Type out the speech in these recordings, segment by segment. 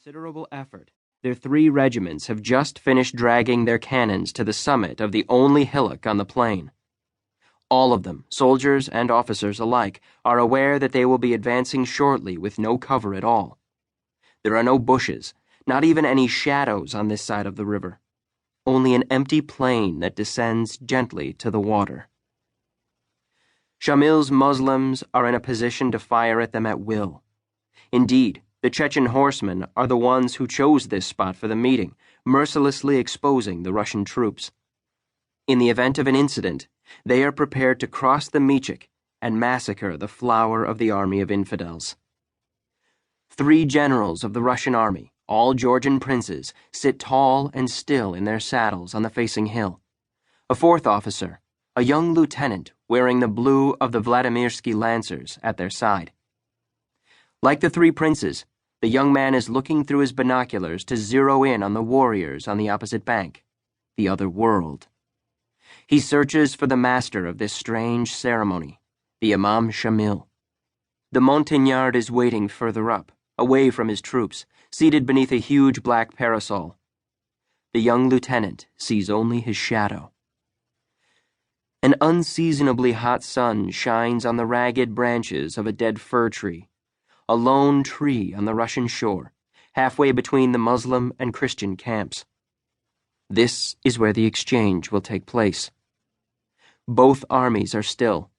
considerable effort, their 3 regiments have just finished dragging their cannons to the summit of the only hillock on the plain. All of them, soldiers and officers alike, are aware that they will be advancing shortly with no cover at all. There are no bushes, not even any shadows on this side of the river, only an empty plain that descends gently to the water. Shamil's Muslims are in a position to fire at them at will. Indeed, the Chechen horsemen are the ones who chose this spot for the meeting, mercilessly exposing the Russian troops. In the event of an incident, they are prepared to cross the Michik and massacre the flower of the army of infidels. 3 generals of the Russian army, all Georgian princes, sit tall and still in their saddles on the facing hill. A 4th officer, a young lieutenant wearing the blue of the Vladimirsky Lancers, at their side. Like the 3 princes, the young man is looking through his binoculars to zero in on the warriors on the opposite bank, the other world. He searches for the master of this strange ceremony, the Imam Shamil. The Montagnard is waiting further up, away from his troops, seated beneath a huge black parasol. The young lieutenant sees only his shadow. An unseasonably hot sun shines on the ragged branches of a dead fir tree, a lone tree on the Russian shore, halfway between the Muslim and Christian camps. This is where the exchange will take place. Both armies are still.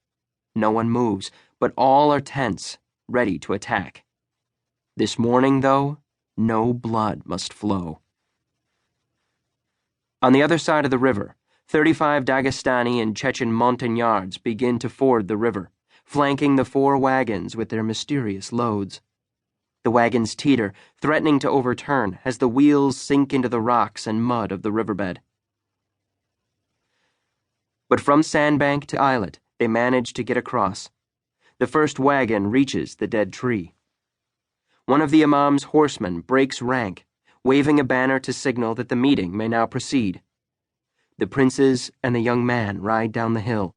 No one moves, but all are tense, ready to attack. This morning, though, no blood must flow. On the other side of the river, 35 Dagestani and Chechen Montagnards begin to ford the river, flanking the 4 wagons with their mysterious loads. The wagons teeter, threatening to overturn as the wheels sink into the rocks and mud of the riverbed. But from sandbank to islet, they manage to get across. The first wagon reaches the dead tree. One of the Imam's horsemen breaks rank, waving a banner to signal that the meeting may now proceed. The princes and the young man ride down the hill.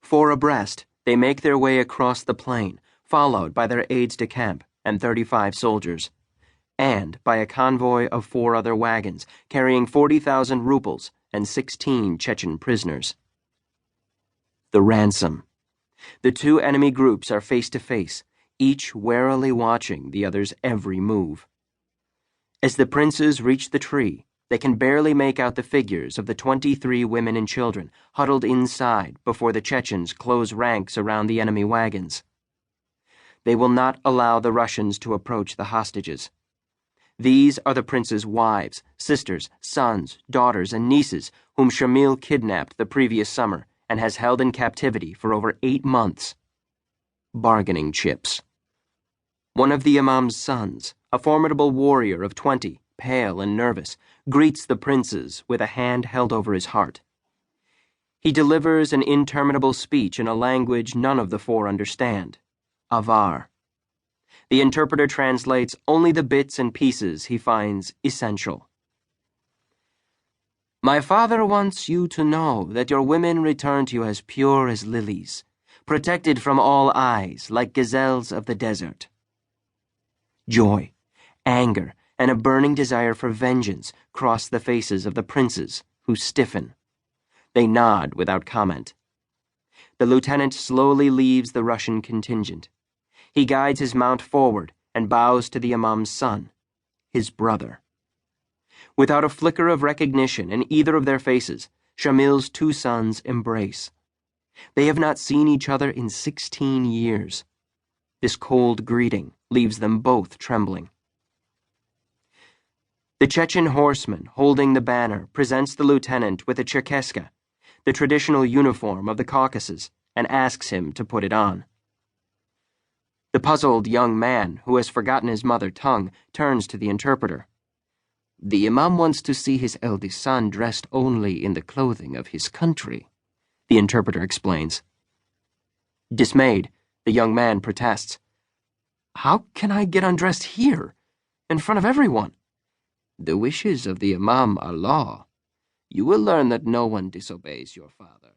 4 abreast, they make their way across the plain, followed by their aides-de-camp and 35 soldiers, and by a convoy of 4 other wagons carrying 40,000 rubles and 16 Chechen prisoners. The ransom. The 2 enemy groups are face to face, each warily watching the other's every move. As the princes reach the tree, they can barely make out the figures of the 23 women and children huddled inside before the Chechens close ranks around the enemy wagons. They will not allow the Russians to approach the hostages. These are the princes' wives, sisters, sons, daughters, and nieces whom Shamil kidnapped the previous summer and has held in captivity for over 8 months. Bargaining chips. One of the Imam's sons, a formidable warrior of 20, pale and nervous, greets the princes with a hand held over his heart. He delivers an interminable speech in a language none of the 4 understand, Avar. The interpreter translates only the bits and pieces he finds essential. My father wants you to know that your women return to you as pure as lilies, protected from all eyes like gazelles of the desert. Joy, anger, and a burning desire for vengeance cross the faces of the princes, who stiffen. They nod without comment. The lieutenant slowly leaves the Russian contingent. He guides his mount forward and bows to the Imam's son, his brother. Without a flicker of recognition in either of their faces, Shamil's 2 sons embrace. They have not seen each other in 16 years. This cold greeting leaves them both trembling. The Chechen horseman holding the banner presents the lieutenant with a Cherkeska, the traditional uniform of the Caucasus, and asks him to put it on. The puzzled young man, who has forgotten his mother tongue, turns to the interpreter. The Imam wants to see his eldest son dressed only in the clothing of his country, the interpreter explains. Dismayed, the young man protests. How can I get undressed here, in front of everyone? The wishes of the Imam are law. You will learn that no one disobeys your father.